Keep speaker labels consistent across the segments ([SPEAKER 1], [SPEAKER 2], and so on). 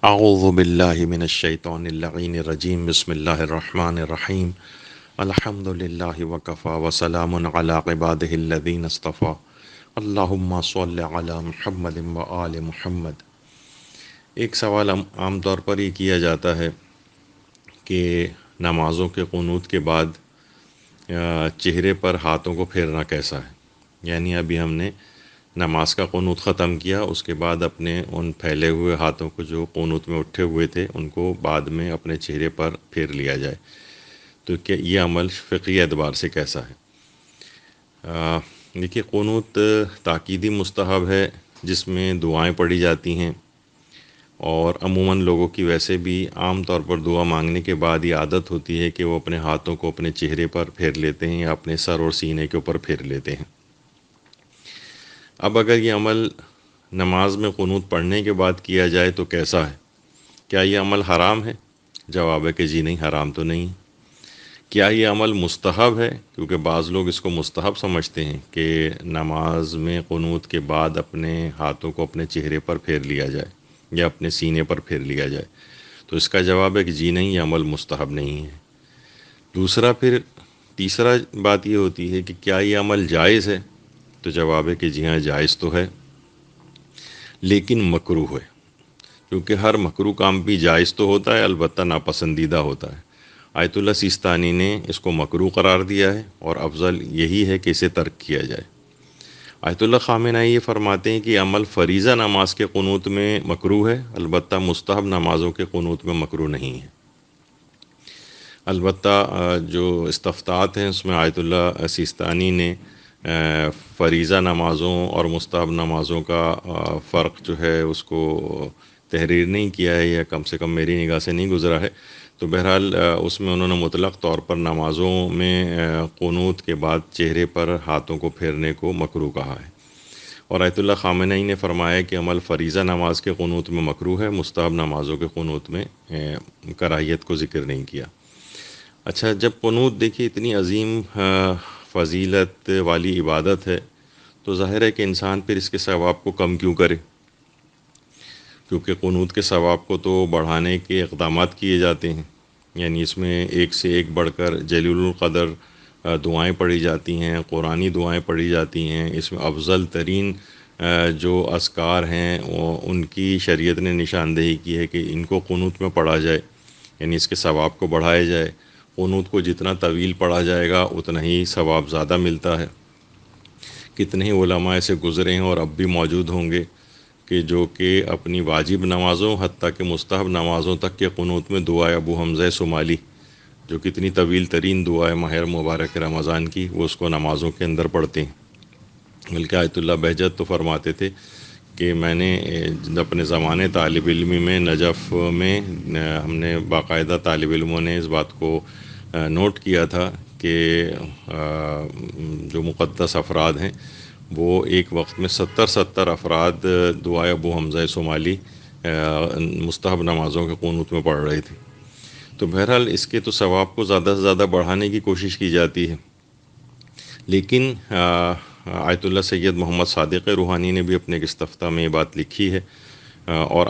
[SPEAKER 1] اعوذ باللہ من الشیطان اللعین الرجیم بسم اللہ الرحمن الرحیم الحمد للہ وکفی وسلام علی عبادہ الذین اصطفی اللہم صل علی محمد وآل محمد۔ ایک سوال عام طور پر یہ کیا جاتا ہے کہ نمازوں کے قنوت کے بعد چہرے پر ہاتھوں کو پھیرنا کیسا ہے، یعنی ابھی ہم نے نماز کا قنوت ختم کیا، اس کے بعد اپنے ان پھیلے ہوئے ہاتھوں کو جو قنوت میں اٹھے ہوئے تھے ان کو بعد میں اپنے چہرے پر پھیر لیا جائے، تو کیا یہ عمل فقہی اعتبار سے کیسا ہے؟ دیکھیے، قنوت تاکیدی مستحب ہے جس میں دعائیں پڑھی جاتی ہیں، اور عموماً لوگوں کی ویسے بھی عام طور پر دعا مانگنے کے بعد یہ عادت ہوتی ہے کہ وہ اپنے ہاتھوں کو اپنے چہرے پر پھیر لیتے ہیں یا اپنے سر اور سینے کے اوپر پھیر لیتے ہیں۔ اب اگر یہ عمل نماز میں قنوت پڑھنے کے بعد کیا جائے تو کیسا ہے؟ کیا یہ عمل حرام ہے؟ جواب ہے کہ جی نہیں، حرام تو نہیں۔ کیا یہ عمل مستحب ہے؟ کیونکہ بعض لوگ اس کو مستحب سمجھتے ہیں کہ نماز میں قنوت کے بعد اپنے ہاتھوں کو اپنے چہرے پر پھیر لیا جائے یا اپنے سینے پر پھیر لیا جائے، تو اس کا جواب ہے کہ جی نہیں، یہ عمل مستحب نہیں ہے۔ تیسرا بات یہ ہوتی ہے کہ کیا یہ عمل جائز ہے؟ تو جواب ہے کہ جی ہاں، جائز تو ہے لیکن مکروہ ہے، کیونکہ ہر مکروہ کام بھی جائز تو ہوتا ہے، البتہ ناپسندیدہ ہوتا ہے۔ آیت اللہ سیستانی نے اس کو مکروہ قرار دیا ہے اور افضل یہی ہے کہ اسے ترک کیا جائے۔ آیت اللہ خامنہئی یہ فرماتے ہیں کہ عمل فریضہ نماز کے قنوت میں مکروہ ہے، البتہ مستحب نمازوں کے قنوت میں مکروہ نہیں ہے۔ البتہ جو استفتاءات ہیں اس میں آیت اللہ سیستانی نے فریضہ نمازوں اور مستحب نمازوں کا فرق جو ہے اس کو تحریر نہیں کیا ہے، یا کم سے کم میری نگاہ سے نہیں گزرا ہے، تو بہرحال اس میں انہوں نے مطلق طور پر نمازوں میں قنوت کے بعد چہرے پر ہاتھوں کو پھیرنے کو مکروہ کہا ہے۔ اور آیت اللہ خامنہئی نے فرمایا کہ عمل فریضہ نماز کے قنوت میں مکروہ ہے، مستحب نمازوں کے قنوت میں کراہیت کو ذکر نہیں کیا۔ اچھا، جب قنوت دیکھیے اتنی عظیم فضیلت والی عبادت ہے تو ظاہر ہے کہ انسان پھر اس کے ثواب کو کم کیوں کرے، کیونکہ قنوت کے ثواب کو تو بڑھانے کے اقدامات کیے جاتے ہیں، یعنی اس میں ایک سے ایک بڑھ کر جلیل القدر دعائیں پڑھی جاتی ہیں، قرآنی دعائیں پڑھی جاتی ہیں۔ اس میں افضل ترین جو اذکار ہیں ان کی شریعت نے نشاندہی کی ہے کہ ان کو قنوت میں پڑھا جائے، یعنی اس کے ثواب کو بڑھایا جائے۔ قنوت کو جتنا طویل پڑھا جائے گا اتنا ہی ثواب زیادہ ملتا ہے۔ کتنے ہی علماء سے گزرے ہیں اور اب بھی موجود ہوں گے کہ جو کہ اپنی واجب نمازوں حتیٰ کہ مستحب نمازوں تک کے قنوت میں دعائے ابو حمزہ صومالی، جو کتنی طویل ترین دعائے ماہ مبارک رمضان کی، وہ اس کو نمازوں کے اندر پڑھتے ہیں۔ بلکہ آیت اللہ بہجت تو فرماتے تھے کہ میں نے اپنے زمانے طالب علمی میں نجف میں ہم نے باقاعدہ طالب علموں نے اس بات کو نوٹ کیا تھا کہ جو مقدس افراد ہیں وہ ایک وقت میں 70 افراد دعائے ابو حمزہ صومالی مستحب نمازوں کے قنوت میں پڑھ رہے تھے۔ تو بہرحال اس کے تو ثواب کو زیادہ سے زیادہ بڑھانے کی کوشش کی جاتی ہے، لیکن آیت اللہ سید محمد صادق روحانی نے بھی اپنے ایک استفتاء میں یہ بات لکھی ہے، اور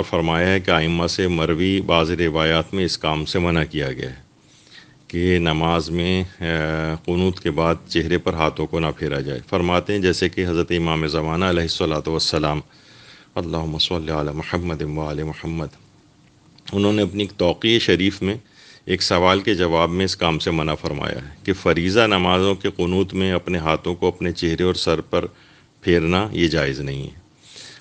[SPEAKER 1] فرمایا ہے کہ ائمہ سے مروی بعض روایات میں اس کام سے منع کیا گیا ہے کہ نماز میں قنوت کے بعد چہرے پر ہاتھوں کو نہ پھیرا جائے۔ فرماتے ہیں جیسے کہ حضرت امام زمانہ علیہ الصلوۃ والسلام، اللہم صل علی محمد وآل محمد، انہوں نے اپنی توقیع شریف میں ایک سوال کے جواب میں اس کام سے منع فرمایا ہے کہ فریضہ نمازوں کے قنوت میں اپنے ہاتھوں کو اپنے چہرے اور سر پر پھیرنا یہ جائز نہیں ہے۔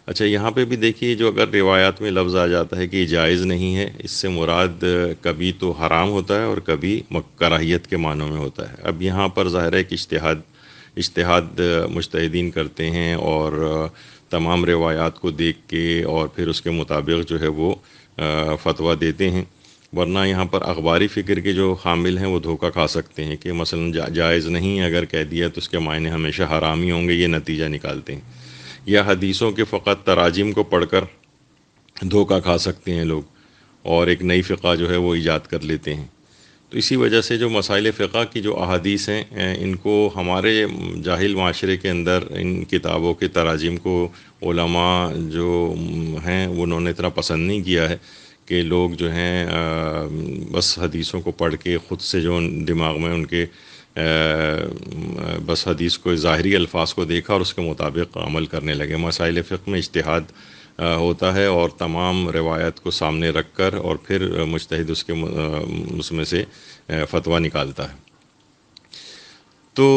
[SPEAKER 1] اچھا، یہاں پہ بھی دیکھیے، جو اگر روایات میں لفظ آ جاتا ہے کہ یہ جائز نہیں ہے، اس سے مراد کبھی تو حرام ہوتا ہے اور کبھی کراہیت کے معنوں میں ہوتا ہے۔ اب یہاں پر ظاہر ہے کہ اجتہاد مجتہدین کرتے ہیں اور تمام روایات کو دیکھ کے اور پھر اس کے مطابق جو ہے وہ فتویٰ دیتے ہیں، ورنہ یہاں پر اخباری فکر کے جو حامل ہیں وہ دھوکہ کھا سکتے ہیں کہ مثلا جائز نہیں اگر کہہ دیا تو اس کے معنی ہمیشہ حرام ہی ہوں گے، یہ نتیجہ نکالتے ہیں، یا حدیثوں کے فقط تراجم کو پڑھ کر دھوکہ کھا سکتے ہیں لوگ، اور ایک نئی فقہ جو ہے وہ ایجاد کر لیتے ہیں تو اسی وجہ سے جو مسائل فقہ کی جو احادیث ہیں ان کو ہمارے جاہل معاشرے کے اندر ان کتابوں کے تراجم کو علماء جو ہیں انہوں نے اتنا پسند نہیں کیا ہے کہ لوگ جو ہیں بس حدیثوں کو پڑھ کے خود سے جو دماغ میں ان کے بس حدیث کو ظاہری الفاظ کو دیکھا اور اس کے مطابق عمل کرنے لگے۔ مسائل فقہ میں اجتہاد ہوتا ہے اور تمام روایت کو سامنے رکھ کر اور پھر مجتہد اس میں سے فتویٰ نکالتا ہے۔ تو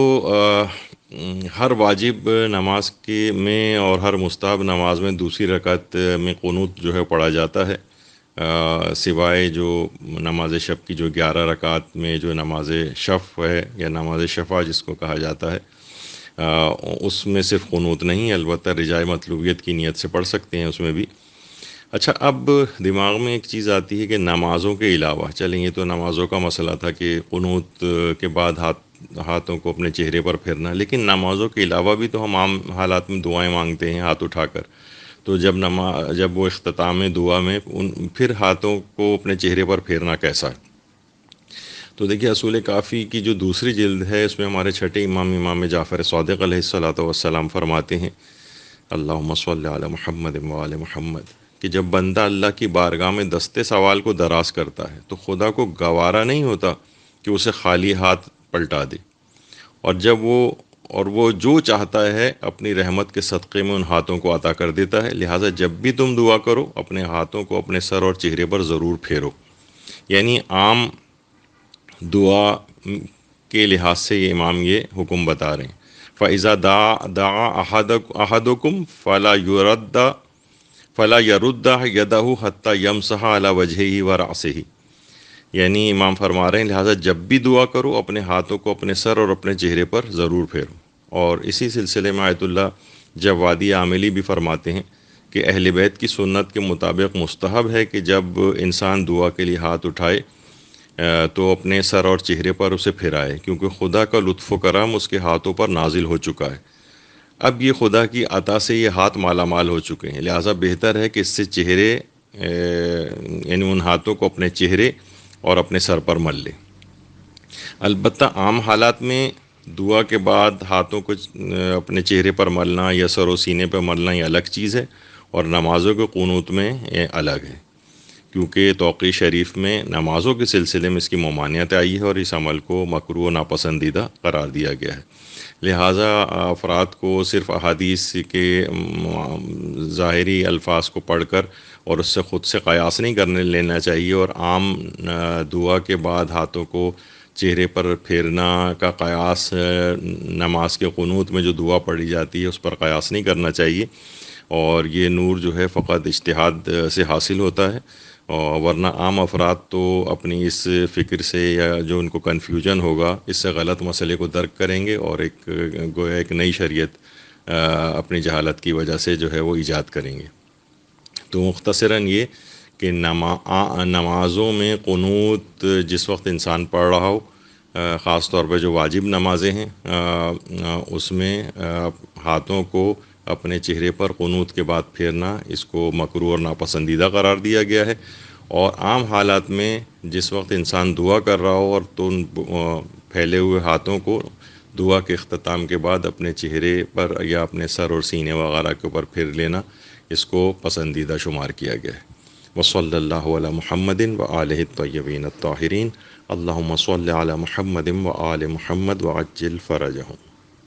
[SPEAKER 1] ہر واجب نماز میں اور ہر مستحب نماز میں دوسری رکعت میں قنوت جو ہے پڑھا جاتا ہے، سوائے جو نماز شب کی جو 11 رکعت میں جو نماز شفع ہے یا نماز شفع جس کو کہا جاتا ہے، اس میں صرف قنوت نہیں، البتہ رجاء مطلوبیت کی نیت سے پڑھ سکتے ہیں اس میں بھی۔ اچھا، اب دماغ میں ایک چیز آتی ہے کہ نمازوں کے علاوہ، چلیں یہ تو نمازوں کا مسئلہ تھا کہ قنوت کے بعد ہاتھوں کو اپنے چہرے پر پھیرنا، لیکن نمازوں کے علاوہ بھی تو ہم عام حالات میں دعائیں مانگتے ہیں ہاتھ اٹھا کر، تو جب وہ اختتام دعا میں پھر ہاتھوں کو اپنے چہرے پر پھیرنا کیسا ہے؟ تو دیکھیے اصول کافی کی جو دوسری جلد ہے اس میں ہمارے چھٹے امام جعفر صادق علیہ الصلوۃ والسلام فرماتے ہیں، اللہم صلی علی محمد و آل محمد، کہ جب بندہ اللہ کی بارگاہ میں دستے سوال کو دراز کرتا ہے تو خدا کو گوارا نہیں ہوتا کہ اسے خالی ہاتھ پلٹا دے، اور وہ جو چاہتا ہے اپنی رحمت کے صدقے میں ان ہاتھوں کو عطا کر دیتا ہے، لہٰذا جب بھی تم دعا کرو اپنے ہاتھوں کو اپنے سر اور چہرے پر ضرور پھیرو۔ یعنی عام دعا کے لحاظ سے یہ امام یہ حکم بتا رہے ہیں، فَإِذَا دَعَا أَحَدُكُمْ فَلَا يَرُدَّ يَدَهُ حَتَّى يَمْسَحَ عَلَى وَجْهِهِ وَرَأْسِهِ، یعنی امام فرما رہے ہیں لہٰذا جب بھی دعا کرو اپنے ہاتھوں کو اپنے سر اور اپنے چہرے پر ضرور پھیرو۔ اور اسی سلسلے میں آیت اللہ جوادی عاملی بھی فرماتے ہیں کہ اہل بیت کی سنت کے مطابق مستحب ہے کہ جب انسان دعا کے لیے ہاتھ اٹھائے تو اپنے سر اور چہرے پر اسے پھرائے، کیونکہ خدا کا لطف و کرم اس کے ہاتھوں پر نازل ہو چکا ہے۔ اب یہ خدا کی عطا سے یہ ہاتھ مالا مال ہو چکے ہیں، لہٰذا بہتر ہے کہ اس سے چہرے یعنی ان ہاتھوں کو اپنے چہرے اور اپنے سر پر مل لے۔ البتہ عام حالات میں دعا کے بعد ہاتھوں کو اپنے چہرے پر ملنا یا سر و سینے پر ملنا یہ الگ چیز ہے، اور نمازوں کے قنوت میں یہ الگ ہے، کیونکہ توقیع شریف میں نمازوں کے سلسلے میں اس کی ممانعت آئی ہے اور اس عمل کو مکروہ و ناپسندیدہ قرار دیا گیا ہے۔ لہٰذا افراد کو صرف احادیث کے ظاہری الفاظ کو پڑھ کر اور اس سے خود سے قیاس نہیں کرنے لینا چاہیے، اور عام دعا کے بعد ہاتھوں کو چہرے پر پھیرنا کا قیاس نماز کے قنوت میں جو دعا پڑھی جاتی ہے اس پر قیاس نہیں کرنا چاہیے، اور یہ نور جو ہے فقط اجتہاد سے حاصل ہوتا ہے، ورنہ عام افراد تو اپنی اس فکر سے یا جو ان کو کنفیوژن ہوگا اس سے غلط مسئلے کو درک کریں گے اور گویا ایک نئی شریعت اپنی جہالت کی وجہ سے جو ہے وہ ایجاد کریں گے۔ تو مختصراً یہ کہ نمازوں میں قنوت جس وقت انسان پڑھ رہا ہو، خاص طور پہ جو واجب نمازیں ہیں اس میں ہاتھوں کو اپنے چہرے پر قنوت کے بعد پھیرنا اس کو مکروہ اور ناپسندیدہ قرار دیا گیا ہے، اور عام حالات میں جس وقت انسان دعا کر رہا ہو اور تو ان پھیلے ہوئے ہاتھوں کو دعا کے اختتام کے بعد اپنے چہرے پر یا اپنے سر اور سینے وغیرہ کے اوپر پھیر لینا اس کو پسندیدہ شمار کیا گیا ہے۔ وصلی اللہ علی محمد و آلہ الطیبین الطاہرین، اللہم صلی علی محمد و آل محمد وعجل فرجہم۔